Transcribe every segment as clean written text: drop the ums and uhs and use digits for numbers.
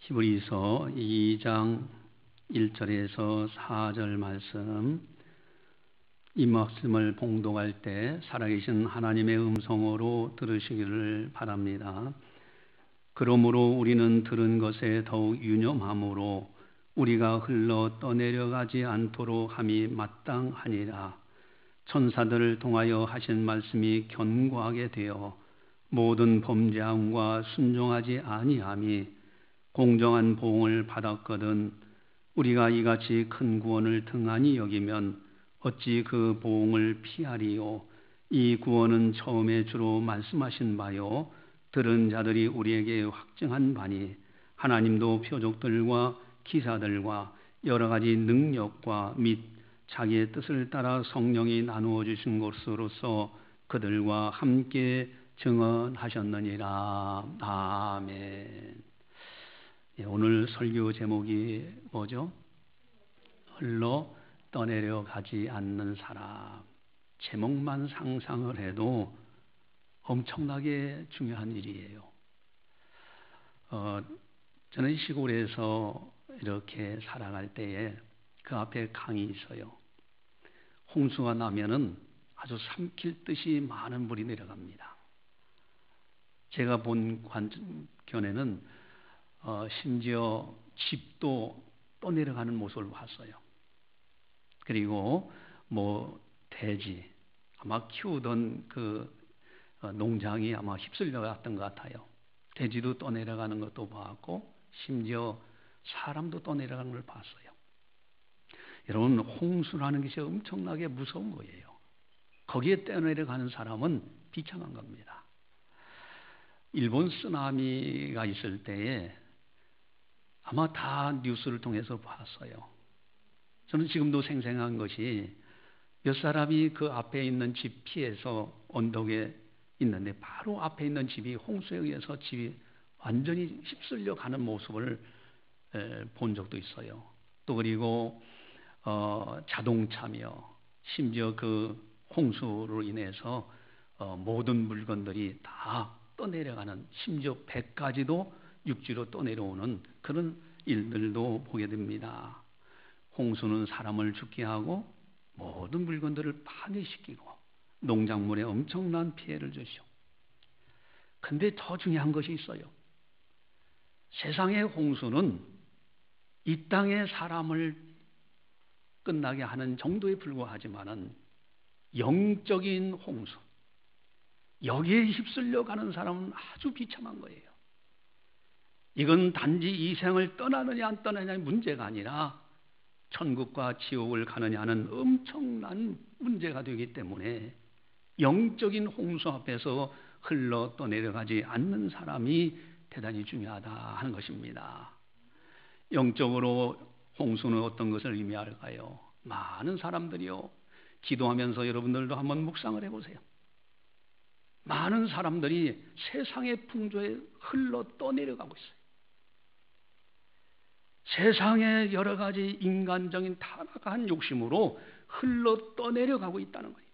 히브리서 2장 1절에서 4절 말씀, 이 말씀을 봉독할 때 살아계신 하나님의 음성으로 들으시기를 바랍니다. 그러므로 우리는 들은 것에 더욱 유념함으로 우리가 흘러 떠내려가지 않도록 함이 마땅하니라. 천사들을 통하여 하신 말씀이 견고하게 되어 모든 범죄함과 순종하지 아니함이 공정한 보응을 받았거든 우리가 이같이 큰 구원을 등한히 여기면 어찌 그 보응을 피하리요. 이 구원은 처음에 주로 말씀하신 바요 들은 자들이 우리에게 확증한 바니 하나님도 표적들과 기사들과 여러 가지 능력과 및 자기의 뜻을 따라 성령이 나누어 주신 것으로서 그들과 함께 증언하셨느니라. 아멘. 오늘 설교 제목이 뭐죠? 흘러 떠내려가지 않는 사람. 제목만 상상을 해도 엄청나게 중요한 일이에요. 저는 시골에서 이렇게 살아갈 때에 그 앞에 강이 있어요. 홍수가 나면은 아주 삼킬 듯이 많은 물이 내려갑니다. 제가 본 관견에는 심지어 집도 떠내려가는 모습을 봤어요. 그리고 돼지 아마 키우던 그 농장이 아마 휩쓸려 갔던 것 같아요. 돼지도 떠내려가는 것도 봤고 심지어 사람도 떠내려가는 걸 봤어요. 여러분, 홍수라는 것이 엄청나게 무서운 거예요. 거기에 떠내려가는 사람은 비참한 겁니다. 일본 쓰나미가 있을 때에 아마 다 뉴스를 통해서 봤어요. 저는 지금도 생생한 것이 몇 사람이 그 앞에 있는 집 피해서 언덕에 있는데 바로 앞에 있는 집이 홍수에 의해서 집이 완전히 휩쓸려 가는 모습을 본 적도 있어요. 또 그리고 자동차며 심지어 그 홍수로 인해서 모든 물건들이 다 떠내려가는, 심지어 배까지도 육지로 떠내려오는 그런 일들도 보게 됩니다. 홍수는 사람을 죽게 하고 모든 물건들을 파괴시키고 농작물에 엄청난 피해를 주죠. 근데 더 중요한 것이 있어요. 세상의 홍수는 이 땅의 사람을 끝나게 하는 정도에 불과하지만은 영적인 홍수, 여기에 휩쓸려 가는 사람은 아주 비참한 거예요. 이건 단지 이 생을 떠나느냐 안 떠나느냐의 문제가 아니라 천국과 지옥을 가느냐 하는 엄청난 문제가 되기 때문에 영적인 홍수 앞에서 흘러 떠내려가지 않는 사람이 대단히 중요하다 하는 것입니다. 영적으로 홍수는 어떤 것을 의미할까요? 많은 사람들이요, 기도하면서 여러분들도 한번 묵상을 해보세요. 많은 사람들이 세상의 풍조에 흘러 떠내려가고 있어요. 세상의 여러 가지 인간적인 타락한 욕심으로 흘러 떠내려가고 있다는 거예요.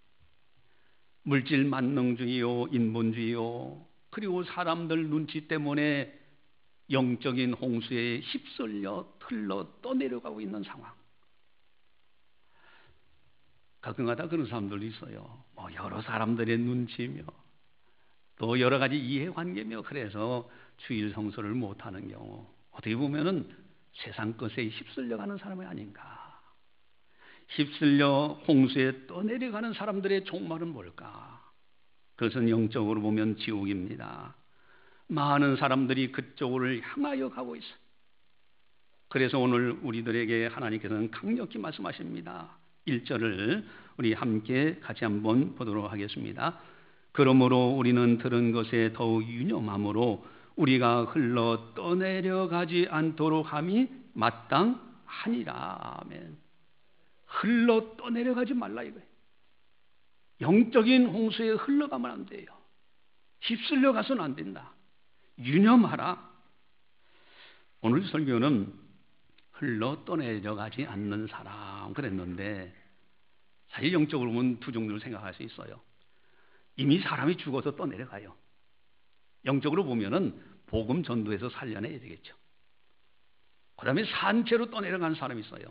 물질 만능주의요, 인본주의요, 그리고 사람들 눈치 때문에 영적인 홍수에 휩쓸려 흘러 떠내려가고 있는 상황. 가끔가다 그런 사람들도 있어요. 여러 사람들의 눈치며 또 여러 가지 이해관계며 그래서 주일 성수를 못하는 경우, 어떻게 보면은 세상 것에 휩쓸려가는 사람이 아닌가. 휩쓸려 홍수에 떠내려가는 사람들의 종말은 뭘까? 그것은 영적으로 보면 지옥입니다. 많은 사람들이 그쪽으로 향하여 가고 있어요. 그래서 오늘 우리들에게 하나님께서는 강력히 말씀하십니다. 1절을 우리 함께 같이 한번 보도록 하겠습니다. 그러므로 우리는 들은 것에 더욱 유념함으로 우리가 흘러 떠내려가지 않도록 함이 마땅하니라. 아멘. 흘러 떠내려가지 말라 이거예요. 영적인 홍수에 흘러가면 안 돼요. 휩쓸려 가서는 안 된다. 유념하라. 오늘 설교는 흘러 떠내려가지 않는 사람 그랬는데, 사실 영적으로 보면 두 종류를 생각할 수 있어요. 이미 사람이 죽어서 떠내려가요. 영적으로 보면은 복음 전도에서 살려내야 되겠죠. 그 다음에 산채로 떠내려간 사람이 있어요.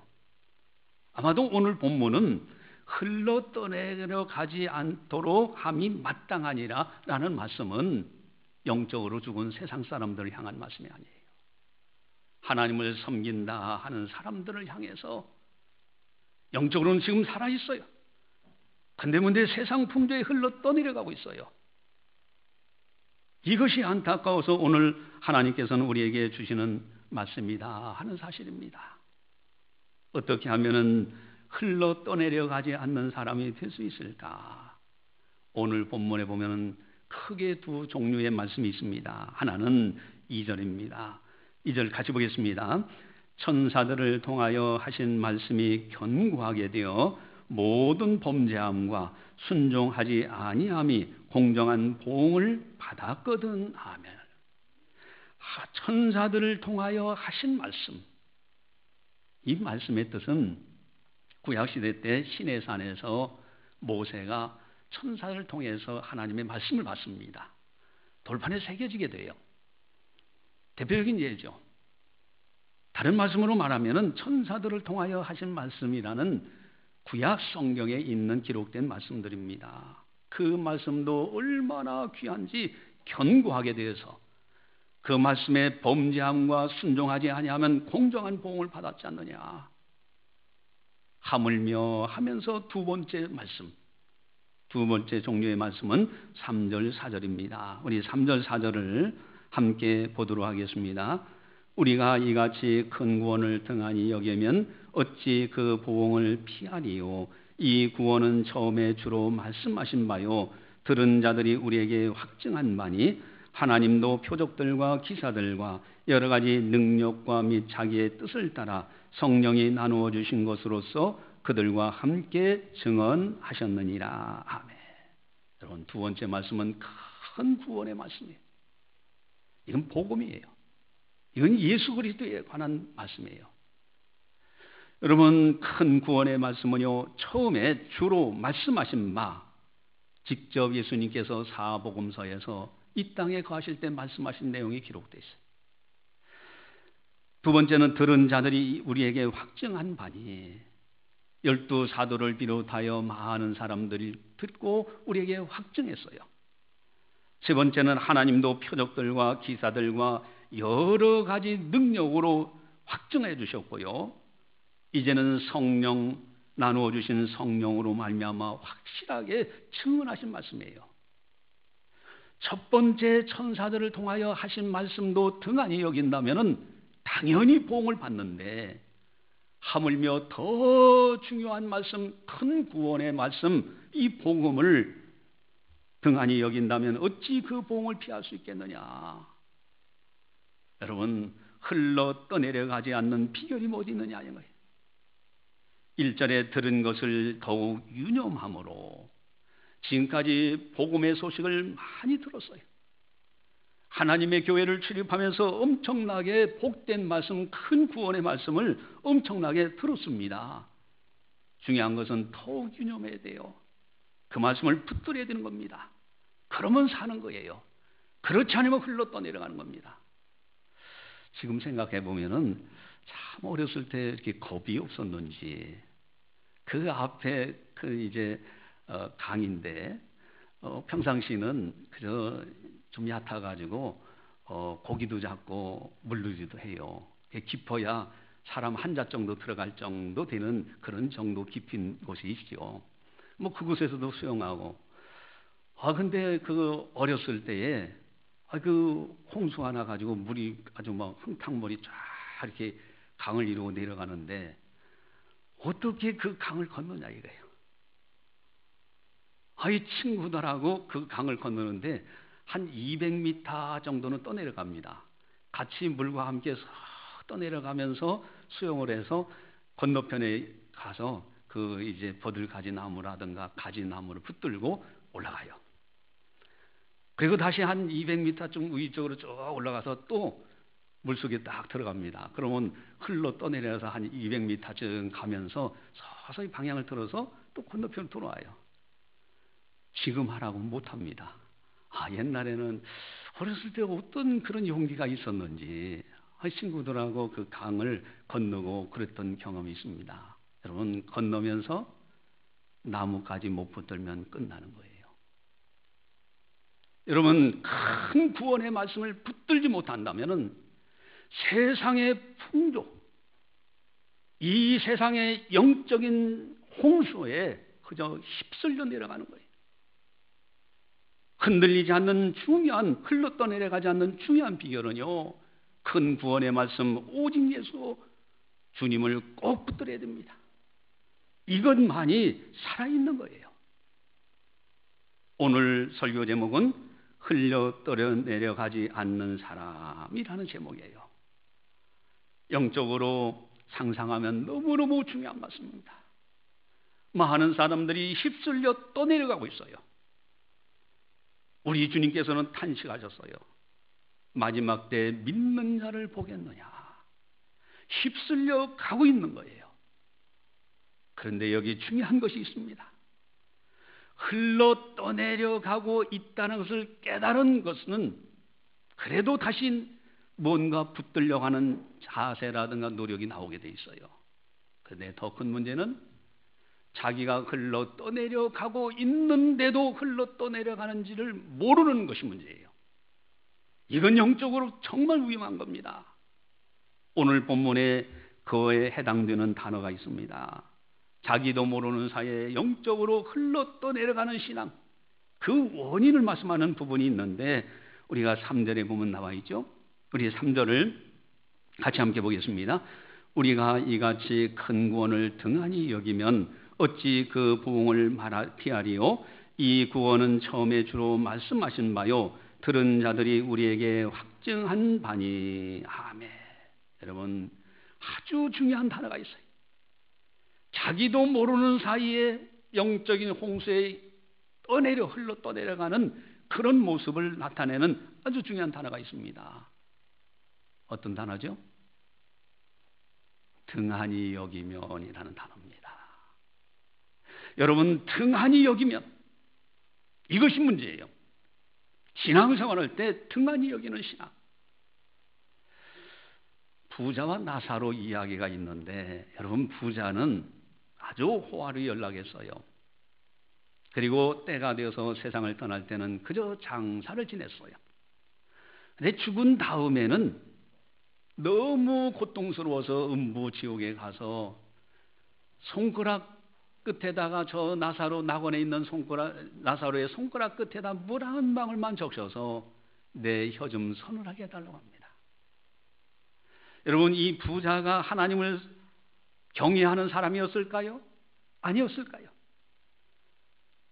아마도 오늘 본문은 흘러 떠내려가지 않도록 함이 마땅하니라 라는 말씀은 영적으로 죽은 세상 사람들을 향한 말씀이 아니에요. 하나님을 섬긴다 하는 사람들을 향해서 영적으로는 지금 살아있어요. 근데 문제 세상 풍조에 흘러 떠내려가고 있어요. 이것이 안타까워서 오늘 하나님께서는 우리에게 주시는 말씀이다 하는 사실입니다. 어떻게 하면은 흘러 떠내려가지 않는 사람이 될 수 있을까? 오늘 본문에 보면은 크게 두 종류의 말씀이 있습니다. 하나는 2절입니다. 2절 같이 보겠습니다. 천사들을 통하여 하신 말씀이 견고하게 되어 모든 범죄함과 순종하지 아니함이 공정한 보응을 받았거든. 아멘. 천사들을 통하여 하신 말씀. 이 말씀의 뜻은 구약시대 때 시내산에서 모세가 천사를 통해서 하나님의 말씀을 받습니다. 돌판에 새겨지게 돼요. 대표적인 예죠. 다른 말씀으로 말하면 천사들을 통하여 하신 말씀이라는 구약 성경에 있는 기록된 말씀들입니다. 그 말씀도 얼마나 귀한지 견고하게 되어서 그 말씀에 범죄함과 순종하지 아니하면 공정한 보응을 받았지 않느냐. 하물며 하면서 두 번째 말씀, 두 번째 종류의 말씀은 3절 4절입니다. 우리 3절 4절을 함께 보도록 하겠습니다. 우리가 이같이 큰 구원을 등한히 여기면 어찌 그 보응을 피하리요. 이 구원은 처음에 주로 말씀하신 바요 들은 자들이 우리에게 확증한 바니 하나님도 표적들과 기사들과 여러 가지 능력과 및 자기의 뜻을 따라 성령이 나누어 주신 것으로서 그들과 함께 증언하셨느니라. 아멘. 여러분, 두 번째 말씀은 큰 구원의 말씀이에요. 이건 복음이에요. 이건 예수 그리스도에 관한 말씀이에요. 여러분, 큰 구원의 말씀은요, 처음에 주로 말씀하신 바, 직접 예수님께서 사복음서에서 이 땅에 거하실 때 말씀하신 내용이 기록되어 있어요. 두 번째는 들은 자들이 우리에게 확증한 바니 12 사도를 비롯하여 많은 사람들이 듣고 우리에게 확증했어요. 세 번째는 하나님도 표적들과 기사들과 여러 가지 능력으로 확증해 주셨고요. 이제는 성령 나누어 주신 성령으로 말미암아 확실하게 증언하신 말씀이에요. 첫 번째 천사들을 통하여 하신 말씀도 등한히 여긴다면은 당연히 보응을 받는데 하물며 더 중요한 말씀, 큰 구원의 말씀, 이 복음을 등한히 여긴다면 어찌 그 보응을 피할 수 있겠느냐. 여러분, 흘러 떠내려가지 않는 비결이 어디 있느냐 이거예요. 1절에 들은 것을 더욱 유념함으로 지금까지 복음의 소식을 많이 들었어요. 하나님의 교회를 출입하면서 엄청나게 복된 말씀, 큰 구원의 말씀을 엄청나게 들었습니다. 중요한 것은 더욱 유념해야 돼요. 그 말씀을 붙들어야 되는 겁니다. 그러면 사는 거예요. 그렇지 않으면 흘러 떠내려가는 겁니다. 지금 생각해 보면은 참 어렸을 때 이렇게 겁이 없었는지 그 앞에 강인데 평상시는 그저 좀 얕아가지고 고기도 잡고 물르기도 해요. 깊어야 사람 한 자 정도 들어갈 정도 되는 그런 정도 깊은 곳이 있죠. 뭐 그곳에서도 수영하고. 근데 그 어렸을 때에 그 홍수 하나 가지고 물이 아주 막 흥탕물이 쫙 이렇게 강을 이루고 내려가는데 어떻게 그 강을 건너냐 이거예요. 이 친구들하고 그 강을 건너는데 한 200m 정도는 떠내려갑니다. 같이 물과 함께 떠내려가면서 수영을 해서 건너편에 가서 그 이제 버들가지 나무라든가 가지 나무를 붙들고 올라가요. 그리고 다시 한 200m쯤 위쪽으로 쭉 올라가서 또 물속에 딱 들어갑니다. 그러면 흘러 떠내려서 한 200m쯤 가면서 서서히 방향을 틀어서 또 건너편으로 돌아와요. 지금 하라고 못합니다. 옛날에는 어렸을 때 어떤 그런 용기가 있었는지 친구들하고 그 강을 건너고 그랬던 경험이 있습니다. 여러분, 건너면서 나무까지 못 붙들면 끝나는 거예요. 여러분, 큰 구원의 말씀을 붙들지 못한다면 세상의 풍조, 이 세상의 영적인 홍수에 그저 휩쓸려 내려가는 거예요. 흔들리지 않는 중요한, 흘러떠내려가지 않는 중요한 비결은요, 큰 구원의 말씀 오직 예수 주님을 꼭 붙들어야 됩니다. 이것만이 살아있는 거예요. 오늘 설교 제목은 흘러내려가지 않는 사람이라는 제목이에요. 영적으로 상상하면 너무너무 중요한 말씀입니다. 많은 사람들이 휩쓸려 떠내려가고 있어요. 우리 주님께서는 탄식하셨어요. 마지막 때 믿는 자를 보겠느냐. 휩쓸려 가고 있는 거예요. 그런데 여기 중요한 것이 있습니다. 흘러 떠내려가고 있다는 것을 깨달은 것은 그래도 다시 뭔가 붙들려고 하는 자세라든가 노력이 나오게 돼 있어요. 그런데 더 큰 문제는 자기가 흘러 떠내려가고 있는데도 흘러 떠내려가는지를 모르는 것이 문제예요. 이건 영적으로 정말 위험한 겁니다. 오늘 본문에 그에 해당되는 단어가 있습니다. 자기도 모르는 사이에 영적으로 흘러 떠내려가는 신앙, 그 원인을 말씀하는 부분이 있는데 우리가 3절에 보면 나와 있죠. 우리 3절을 같이 함께 보겠습니다. 우리가 이같이 큰 구원을 등한히 여기면 어찌 그 부흥을 피하리요? 이 구원은 처음에 주로 말씀하신 바요, 들은 자들이 우리에게 확증한 바니. 아멘. 여러분, 아주 중요한 단어가 있어요. 자기도 모르는 사이에 영적인 홍수에 흘러 떠내려가는 그런 모습을 나타내는 아주 중요한 단어가 있습니다. 어떤 단어죠? 등한히 여기면이라는 단어입니다. 여러분, 등한히 여기면, 이것이 문제예요. 신앙생활할 때 등한히 여기는 신앙. 부자와 나사로 이야기가 있는데, 여러분, 부자는 아주 호화를 연락했어요. 그리고 때가 되어서 세상을 떠날 때는 그저 장사를 지냈어요. 근데 죽은 다음에는 너무 고통스러워서 음부지옥에 가서 손가락 끝에다가 저 나사로 낙원에 있는 나사로의 손가락 끝에다 물 한 방울만 적셔서 내 혀 좀 서늘하게 해달라고 합니다. 여러분, 이 부자가 하나님을 경외하는 사람이었을까요? 아니었을까요?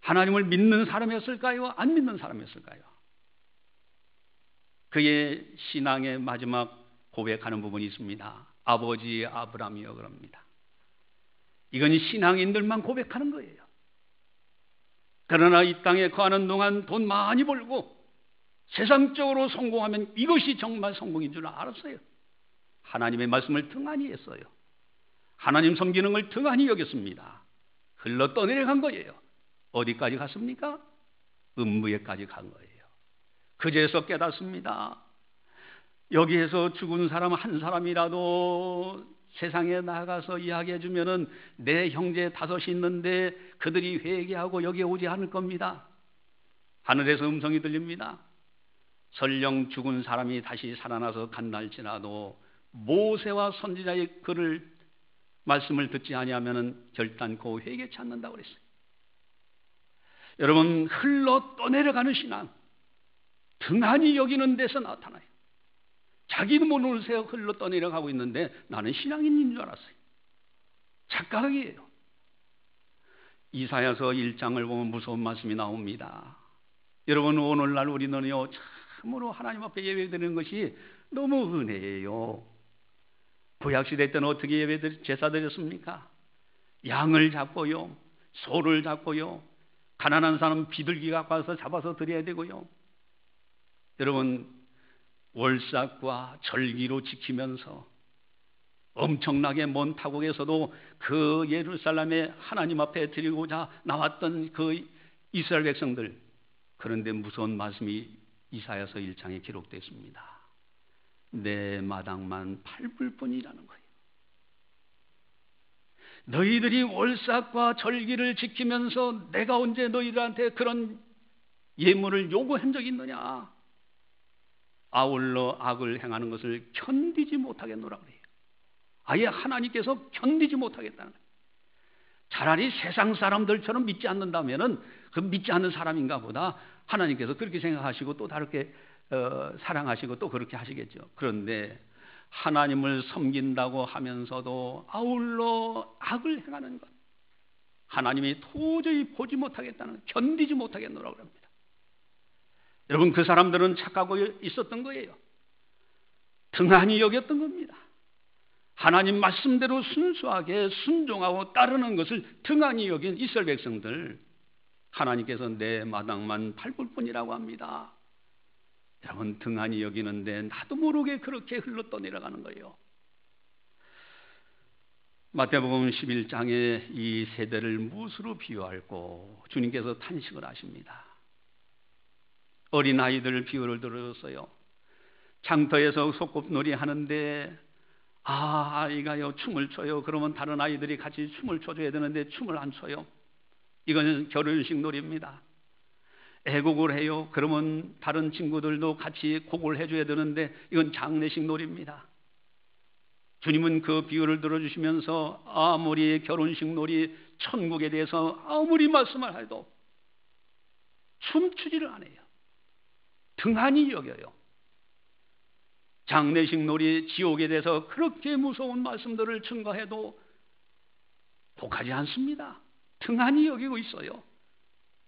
하나님을 믿는 사람이었을까요? 안 믿는 사람이었을까요? 그의 신앙의 마지막 고백하는 부분이 있습니다. 아버지 아브라함이여 그럽니다. 이건 신앙인들만 고백하는 거예요. 그러나 이 땅에 거하는 동안 돈 많이 벌고 세상적으로 성공하면 이것이 정말 성공인 줄 알았어요. 하나님의 말씀을 등한히 했어요. 하나님 섬기는 걸 등한히 여겼습니다. 흘러 떠내려간 거예요. 어디까지 갔습니까? 음부에까지 간 거예요. 그제서 깨닫습니다. 여기에서 죽은 사람 한 사람이라도 세상에 나가서 이야기해 주면은 내 형제 5이 있는데 그들이 회개하고 여기에 오지 않을 겁니다. 하늘에서 음성이 들립니다. 설령 죽은 사람이 다시 살아나서 간다 할지라도 모세와 선지자의 글을 말씀을 듣지 아니하면은 결단코 회개치 않는다고 그랬어요. 여러분, 흘러 떠내려가는 신앙, 등한히 여기는 데서 나타나요. 자기도 모르는 새가 흘러 떠내려가고 있는데 나는 신앙인인 줄 알았어요. 착각이에요. 이사야서 1장을 보면 무서운 말씀이 나옵니다. 여러분, 오늘날 우리는요, 참으로 하나님 앞에 예배드리는 것이 너무 은혜예요. 구약시대 때는 어떻게 제사 드렸습니까? 양을 잡고요, 소를 잡고요, 가난한 사람 비둘기 갖고 와서 잡아서 드려야 되고요. 여러분, 월삭과 절기로 지키면서 엄청나게 먼 타국에서도 그 예루살렘에 하나님 앞에 드리고자 나왔던 그 이스라엘 백성들, 그런데 무서운 말씀이 이사야서 1장에 기록되어 있습니다. 내 마당만 밟을 뿐이라는 거예요. 너희들이 월삭과 절기를 지키면서 내가 언제 너희들한테 그런 예물을 요구한 적이 있느냐? 아울러 악을 행하는 것을 견디지 못하겠노라 그래요. 아예 하나님께서 견디지 못하겠다는 거예요. 차라리 세상 사람들처럼 믿지 않는다면은 그 믿지 않는 사람인가 보다 하나님께서 그렇게 생각하시고 또 다르게 사랑하시고 또 그렇게 하시겠죠. 그런데 하나님을 섬긴다고 하면서도 아울러 악을 행하는 것, 하나님이 도저히 보지 못하겠다는, 견디지 못하겠노라고 합니다. 여러분, 그 사람들은 착각하고 있었던 거예요. 등한히 여겼던 겁니다. 하나님 말씀대로 순수하게 순종하고 따르는 것을 등한히 여긴 이스라엘 백성들, 하나님께서 내 마당만 밟을 뿐이라고 합니다. 여러분, 등한히 여기는데 나도 모르게 그렇게 흘러떠내려가는 거예요. 마태복음 11장에 이 세대를 무엇으로 비유할고 주님께서 탄식을 하십니다. 어린아이들 비유를 들었어요. 장터에서 소꿉놀이 하는데 아이가요 춤을 춰요. 그러면 다른 아이들이 같이 춤을 춰줘야 되는데 춤을 안 춰요. 이건 결혼식 놀이입니다. 애곡을 해요. 그러면 다른 친구들도 같이 곡을 해줘야 되는데 이건 장례식 놀이입니다. 주님은 그 비유를 들어주시면서 아무리 결혼식 놀이 천국에 대해서 아무리 말씀을 해도 춤추지를 않아요. 등한히 여겨요. 장례식 놀이 지옥에 대해서 그렇게 무서운 말씀들을 증거해도 독하지 않습니다. 등한히 여기고 있어요.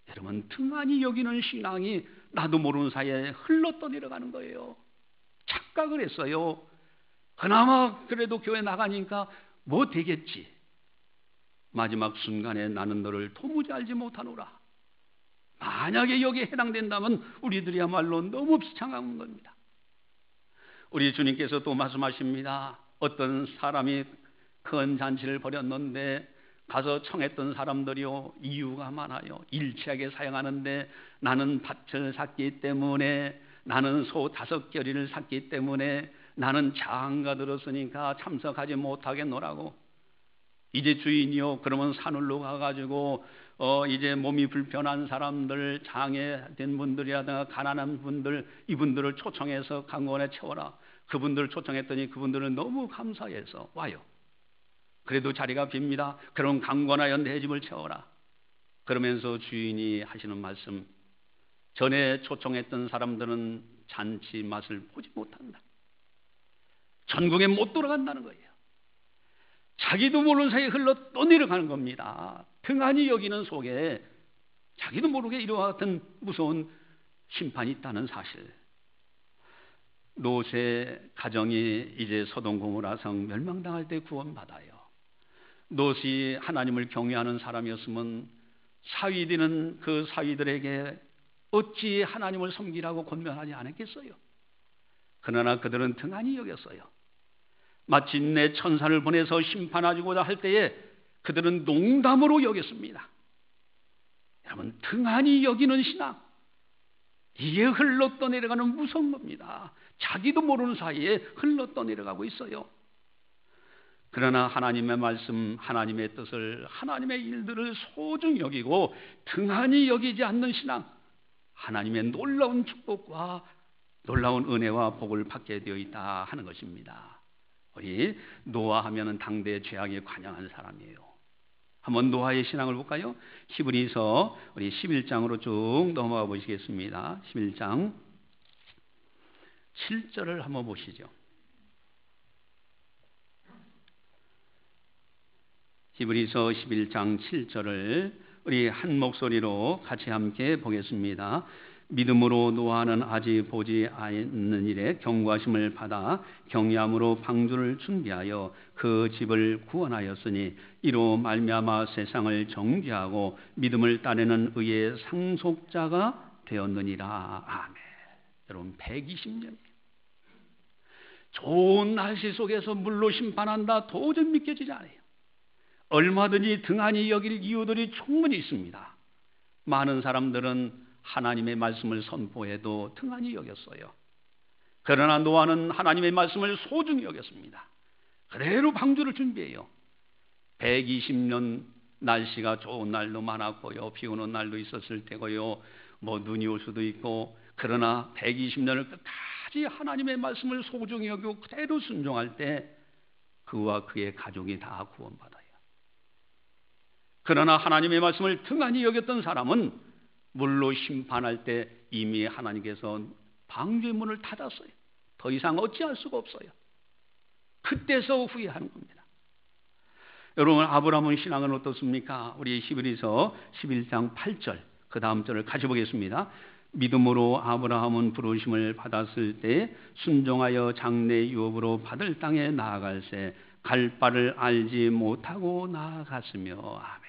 여러분, 등한히 여기는 신앙이 나도 모르는 사이에 흘러떠내려가는 거예요. 착각을 했어요. 그나마 그래도 교회 나가니까 뭐 되겠지. 마지막 순간에 나는 너를 도무지 알지 못하노라. 만약에 여기에 해당된다면 우리들이야말로 너무 비참한 겁니다. 우리 주님께서 또 말씀하십니다. 어떤 사람이 큰 잔치를 벌였는데 가서 청했던 사람들이요, 이유가 많아요. 일치하게 사용하는데 나는 밭을 샀기 때문에, 나는 소 5겨리를 샀기 때문에, 나는 장가 들었으니까 참석하지 못하겠노라고. 이제 주인이요, 그러면 산울로 가가지고 이제 몸이 불편한 사람들, 장애된 분들이라든가 가난한 분들, 이분들을 초청해서 강원에 채워라. 그분들을 초청했더니 그분들은 너무 감사해서 와요. 그래도 자리가 빕니다. 그럼 강권하여 내 집을 채워라. 그러면서 주인이 하시는 말씀, 전에 초청했던 사람들은 잔치 맛을 보지 못한다. 전국에 못 돌아간다는 거예요. 자기도 모르는 사이에 흘러 또 내려가는 겁니다. 등한히 여기는 속에 자기도 모르게 이와 같은 무서운 심판이 있다는 사실. 롯의 가정이 이제 소돔 고모라 성 멸망당할 때 구원받아요. 롯이 하나님을 경외하는 사람이었으면 사위되는 그 사위들에게 어찌 하나님을 섬기라고 권면하지 않았겠어요? 그러나 그들은 등한히 여겼어요. 마침내 천사를 보내서 심판하고자 할 때에 그들은 농담으로 여겼습니다. 여러분, 등한히 여기는 신앙, 이게 흘러떠내려가는 무서운 겁니다. 자기도 모르는 사이에 흘러떠내려가고 있어요. 그러나 하나님의 말씀, 하나님의 뜻을, 하나님의 일들을 소중히 여기고 등한히 여기지 않는 신앙, 하나님의 놀라운 축복과 놀라운 은혜와 복을 받게 되어 있다 하는 것입니다. 우리 노아 하면은 당대 죄악에 관영한 사람이에요. 한번 노아의 신앙을 볼까요? 히브리서 우리 11장으로 쭉 넘어가 보시겠습니다. 11장 7절을 한번 보시죠. 히브리서 11장 7절을 우리 한 목소리로 같이 함께 보겠습니다. 믿음으로 노아는 아직 보지 않는 일에 경고하심을 받아 경외함으로 방주를 준비하여 그 집을 구원하였으니 이로 말미암아 세상을 정죄하고 믿음을 따르는 의의 상속자가 되었느니라. 아멘. 여러분, 120년이에요. 좋은 날씨 속에서 물로 심판한다, 도저히 믿겨지지 않아요. 얼마든지 등한히 여길 이유들이 충분히 있습니다. 많은 사람들은 하나님의 말씀을 선포해도 등한히 여겼어요. 그러나 노아는 하나님의 말씀을 소중히 여겼습니다. 그대로 방주를 준비해요. 120년 날씨가 좋은 날도 많았고요, 비 오는 날도 있었을 테고요, 눈이 올 수도 있고, 그러나 120년을 끝까지 하나님의 말씀을 소중히 여기고 그대로 순종할 때 그와 그의 가족이 다 구원받아요. 그러나 하나님의 말씀을 등한히 여겼던 사람은 물로 심판할 때 이미 하나님께서 방주의 문을 닫았어요. 더 이상 어찌할 수가 없어요. 그때서 후회하는 겁니다. 여러분, 아브라함의 신앙은 어떻습니까? 우리 히브리서 11장 8절 그 다음 절을 같이 보겠습니다. 믿음으로 아브라함은 부르심을 받았을 때 순종하여 장래 유업으로 받을 땅에 나아갈새 갈 바를 알지 못하고 나아갔으며. 아멘.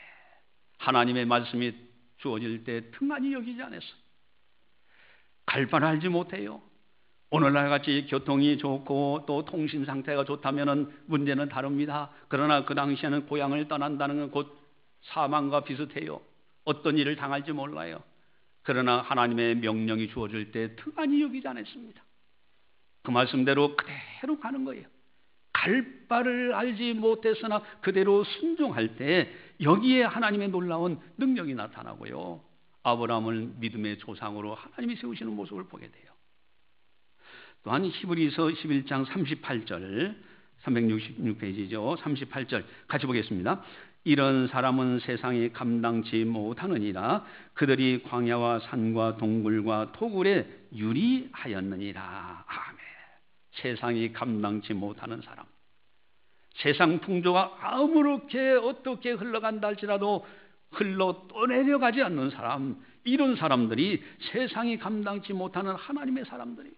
하나님의 말씀이 주어질 때 등한히 여기지 않았어요. 갈 바를 알지 못해요. 오늘날 같이 교통이 좋고 또 통신 상태가 좋다면 문제는 다릅니다. 그러나 그 당시에는 고향을 떠난다는 건 곧 사망과 비슷해요. 어떤 일을 당할지 몰라요. 그러나 하나님의 명령이 주어질 때 등한히 여기지 않았습니다. 그 말씀대로 그대로 가는 거예요. 갈 바를 알지 못했으나 그대로 순종할 때 여기에 하나님의 놀라운 능력이 나타나고요, 아브라함을 믿음의 조상으로 하나님이 세우시는 모습을 보게 돼요. 또한 히브리서 11장 38절 366페이지죠. 38절 같이 보겠습니다. 이런 사람은 세상이 감당치 못하느니라. 그들이 광야와 산과 동굴과 토굴에 유리하였느니라. 아멘. 세상이 감당치 못하는 사람, 세상 풍조가 아무렇게 어떻게 흘러간다 할지라도 흘러 떠내려가지 않는 사람, 이런 사람들이 세상이 감당치 못하는 하나님의 사람들이에요.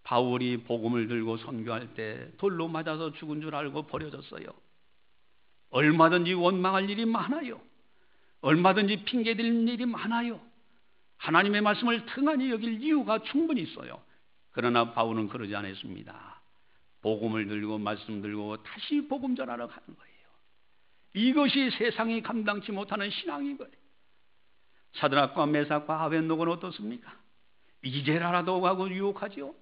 바울이 복음을 들고 선교할 때 돌로 맞아서 죽은 줄 알고 버려졌어요. 얼마든지 원망할 일이 많아요. 얼마든지 핑계댈 일이 많아요. 하나님의 말씀을 등한히 여길 이유가 충분히 있어요. 그러나 바울은 그러지 않았습니다. 복음을 들고 말씀 들고 다시 복음 전하러 가는 거예요. 이것이 세상이 감당치 못하는 신앙인 거예요. 사드락과 메삭과 아벤노고는 어떻습니까? 이제라도 하고 유혹하지요.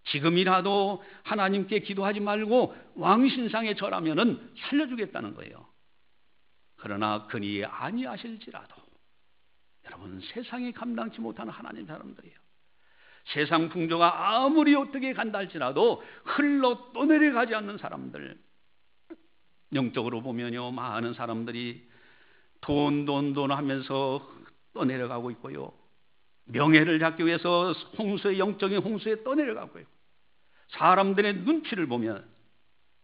지금이라도 하나님께 기도하지 말고 왕신상에 절하면은 살려주겠다는 거예요. 그러나 그니 아니하실지라도, 여러분, 세상이 감당치 못하는 하나님 사람들이에요. 세상 풍조가 아무리 어떻게 간다 할지라도 흘러 떠내려가지 않는 사람들, 영적으로 보면요, 많은 사람들이 돈 하면서 떠내려가고 있고요, 명예를 잡기 위해서 홍수의 영적인 홍수에 떠내려가고 있고, 사람들의 눈치를 보면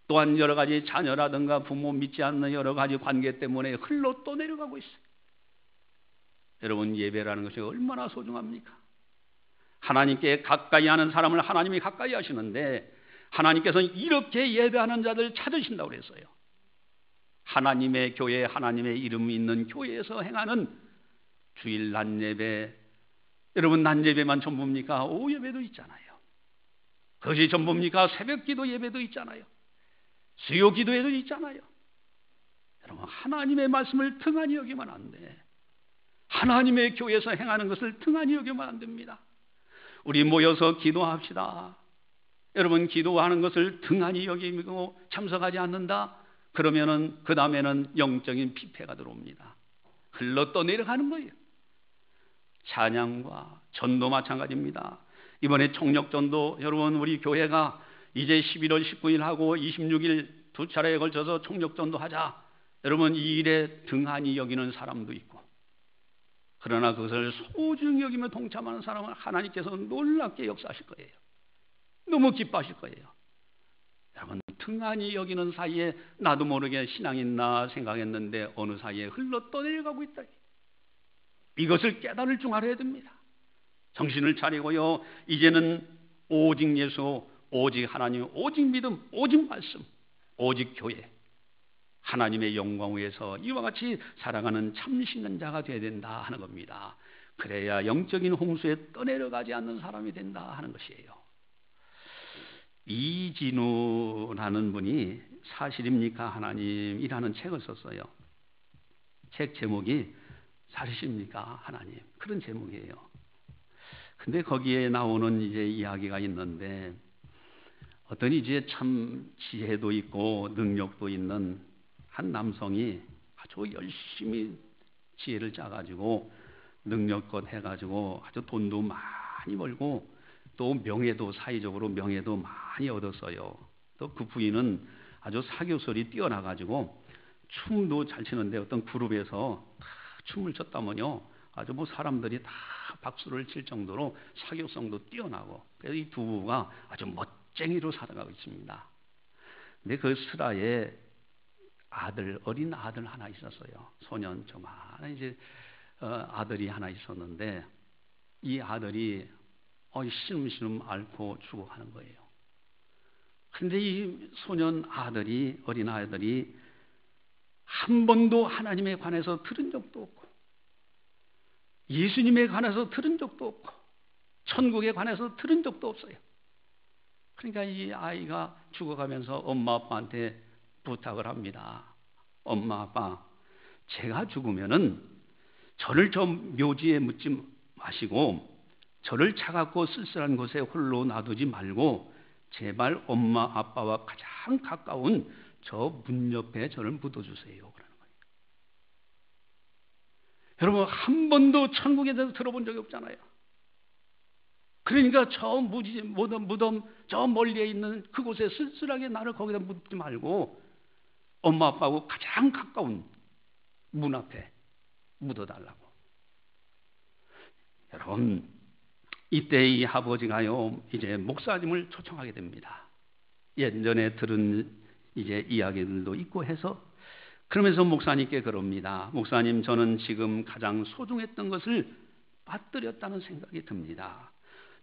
또한 여러 가지 자녀라든가 부모 믿지 않는 여러 가지 관계 때문에 흘러 떠내려가고 있어요. 여러분, 예배라는 것이 얼마나 소중합니까? 하나님께 가까이 하는 사람을 하나님이 가까이 하시는데 하나님께서는 이렇게 예배하는 자들 찾으신다고 그랬어요. 하나님의 교회, 하나님의 이름이 있는 교회에서 행하는 주일 낮예배, 여러분, 낮예배만 전부입니까? 오후 예배도 있잖아요. 그것이 전부입니까? 새벽 기도 예배도 있잖아요. 수요 기도회도 있잖아요. 여러분, 하나님의 말씀을 등한히 여기면 안 돼. 하나님의 교회에서 행하는 것을 등한히 여기면 안 됩니다. 우리 모여서 기도합시다. 여러분, 기도하는 것을 등한히 여기고 참석하지 않는다? 그러면은 그 다음에는 영적인 피폐가 들어옵니다. 흘러 떠내려가는 거예요. 찬양과 전도 마찬가지입니다. 이번에 총력전도, 여러분, 우리 교회가 이제 11월 19일 하고 26일 두 차례에 걸쳐서 총력전도 하자. 여러분, 이 일에 등한히 여기는 사람도 있고, 그러나 그것을 소중히 여기며 동참하는 사람은 하나님께서 놀랍게 역사하실 거예요. 너무 기뻐하실 거예요. 여러분, 등한히 여기는 사이에 나도 모르게 신앙이 있나 생각했는데 어느 사이에 흘러 떠내려가고 있다. 이것을 깨달을 줄 알아야 됩니다. 정신을 차리고요, 이제는 오직 예수, 오직 하나님, 오직 믿음, 오직 말씀, 오직 교회, 하나님의 영광 위에서 이와 같이 살아가는 참 신앙자가 되어야 된다 하는 겁니다. 그래야 영적인 홍수에 떠내려가지 않는 사람이 된다 하는 것이에요. 이진우라는 분이 사실입니까 하나님이라는 책을 썼어요. 책 제목이 사실입니까 하나님, 그런 제목이에요. 근데 거기에 나오는 이제 이야기가 있는데 어떤 이제 참 지혜도 있고 능력도 있는 한 남성이 아주 열심히 지혜를 짜가지고 능력껏 해가지고 아주 돈도 많이 벌고 또 명예도 사회적으로 명예도 많이 얻었어요. 또 그 부인은 아주 사교설이 뛰어나가지고 춤도 잘 추는데 어떤 그룹에서 다 춤을 췄다면요 아주 뭐 사람들이 다 박수를 칠 정도로 사교성도 뛰어나고 그래서 이 두 부부가 아주 멋쟁이로 살아가고 있습니다. 근데 그 슬하에 어린 아들 하나 있었어요. 소년 조만한 이제 아들이 하나 있었는데 이 아들이 신음신음 앓고 죽어가는 거예요. 근데 이 소년 아들이 어린 아들이 한 번도 하나님에 관해서 들은 적도 없고 예수님에 관해서 들은 적도 없고 천국에 관해서 들은 적도 없어요. 그러니까 이 아이가 죽어가면서 엄마 아빠한테 부탁을 합니다. 엄마 아빠, 제가 죽으면은 저를 저 묘지에 묻지 마시고 저를 차갑고 쓸쓸한 곳에 홀로 놔두지 말고 제발 엄마 아빠와 가장 가까운 저 문 옆에 저를 묻어주세요. 그러는 거예요. 여러분 한 번도 천국에 대해서 들어본 적이 없잖아요. 그러니까 저 무덤 저 멀리에 있는 그곳에 쓸쓸하게 나를 거기다 묻지 말고 엄마 아빠하고 가장 가까운 문 앞에 묻어달라고. 여러분 이때 이 아버지가요 이제 목사님을 초청하게 됩니다. 예전에 들은 이제 이야기들도 있고 해서 그러면서 목사님께 그럽니다. 목사님 저는 지금 가장 소중했던 것을 빠뜨렸다는 생각이 듭니다.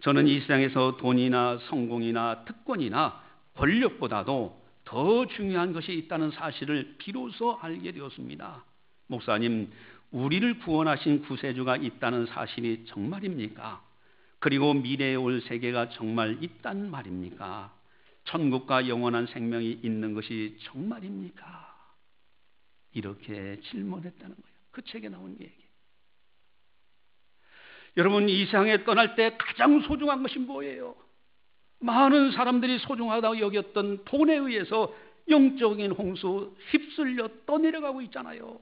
저는 이 세상에서 돈이나 성공이나 특권이나 권력보다도 더 중요한 것이 있다는 사실을 비로소 알게 되었습니다. 목사님, 우리를 구원하신 구세주가 있다는 사실이 정말입니까? 그리고 미래에 올 세계가 정말 있단 말입니까? 천국과 영원한 생명이 있는 것이 정말입니까? 이렇게 질문했다는 거예요. 그 책에 나온 얘기. 여러분 이 세상에 떠날 때 가장 소중한 것이 뭐예요? 많은 사람들이 소중하다고 여겼던 돈에 의해서 영적인 홍수 휩쓸려 떠내려가고 있잖아요.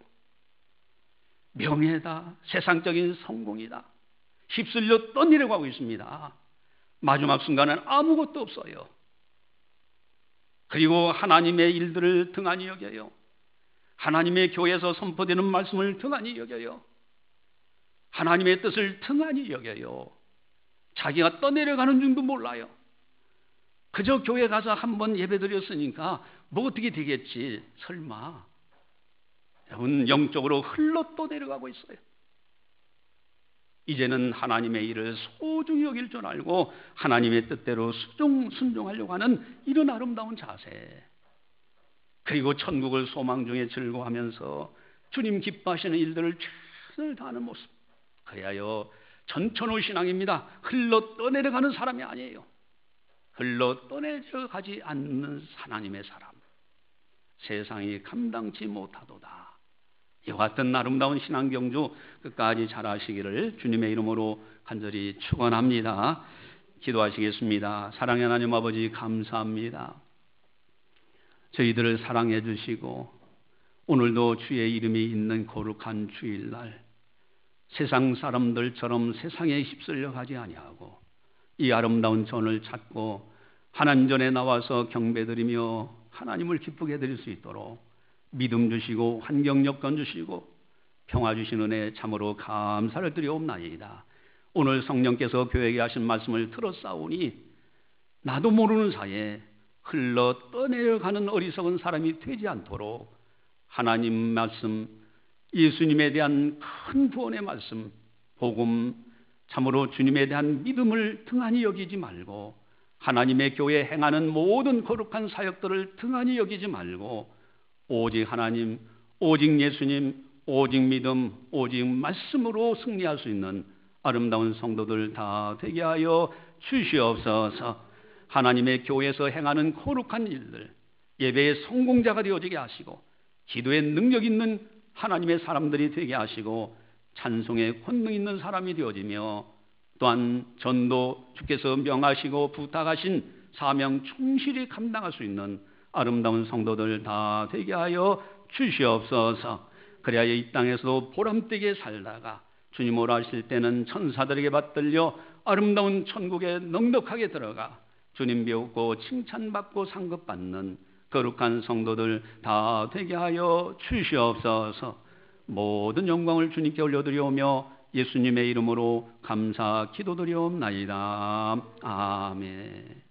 명예다, 세상적인 성공이다. 휩쓸려 떠내려가고 있습니다. 마지막 순간은 아무것도 없어요. 그리고 하나님의 일들을 등한히 여겨요. 하나님의 교회에서 선포되는 말씀을 등한히 여겨요. 하나님의 뜻을 등한히 여겨요. 자기가 떠내려가는 줄도 몰라요. 그저 교회 가서 한번 예배드렸으니까 뭐 어떻게 되겠지. 설마. 여러분 영적으로 흘러 떠내려가고 있어요. 이제는 하나님의 일을 소중히 여길 줄 알고 하나님의 뜻대로 순종하려고 하는 이런 아름다운 자세. 그리고 천국을 소망 중에 즐거워하면서 주님 기뻐하시는 일들을 최선을 다하는 모습. 그래야요 전천후 신앙입니다. 흘러 떠내려가는 사람이 아니에요. 흘러 떠내려가지 않는 하나님의 사람. 세상이 감당치 못하도다. 이와 같은 아름다운 신앙 경주 끝까지 잘하시기를 주님의 이름으로 간절히 축원합니다. 기도하시겠습니다. 사랑의 하나님 아버지 감사합니다. 저희들을 사랑해 주시고 오늘도 주의 이름이 있는 거룩한 주일날 세상 사람들처럼 세상에 휩쓸려 가지 아니하고 이 아름다운 전을 찾고 하나님 전에 나와서 경배드리며 하나님을 기쁘게 해드릴 수 있도록 믿음 주시고 환경 여건 주시고 평화 주신 은혜 참으로 감사를 드리옵나이다. 오늘 성령께서 교회에게 하신 말씀을 들었사오니 나도 모르는 사이에 흘러 떠내려가는 어리석은 사람이 되지 않도록 하나님 말씀, 예수님에 대한 큰 구원의 말씀, 복음, 참으로 주님에 대한 믿음을 등한히 여기지 말고 하나님의 교회에 행하는 모든 거룩한 사역들을 등한히 여기지 말고 오직 하나님, 오직 예수님, 오직 믿음, 오직 말씀으로 승리할 수 있는 아름다운 성도들 다 되게 하여 주시옵소서. 하나님의 교회에서 행하는 거룩한 일들, 예배의 성공자가 되어지게 하시고 기도에 능력 있는 하나님의 사람들이 되게 하시고 찬송에 권능 있는 사람이 되어지며 또한 전도 주께서 명하시고 부탁하신 사명 충실히 감당할 수 있는 아름다운 성도들 다 되게 하여 주시옵소서. 그래야 이 땅에서도 보람되게 살다가 주님 오라 하실 때는 천사들에게 받들려 아름다운 천국에 넉넉하게 들어가 주님 배우고 칭찬받고 상급받는 거룩한 성도들 다 되게 하여 주시옵소서. 모든 영광을 주님께 올려드리오며 예수님의 이름으로 감사 기도드리옵나이다. 아멘.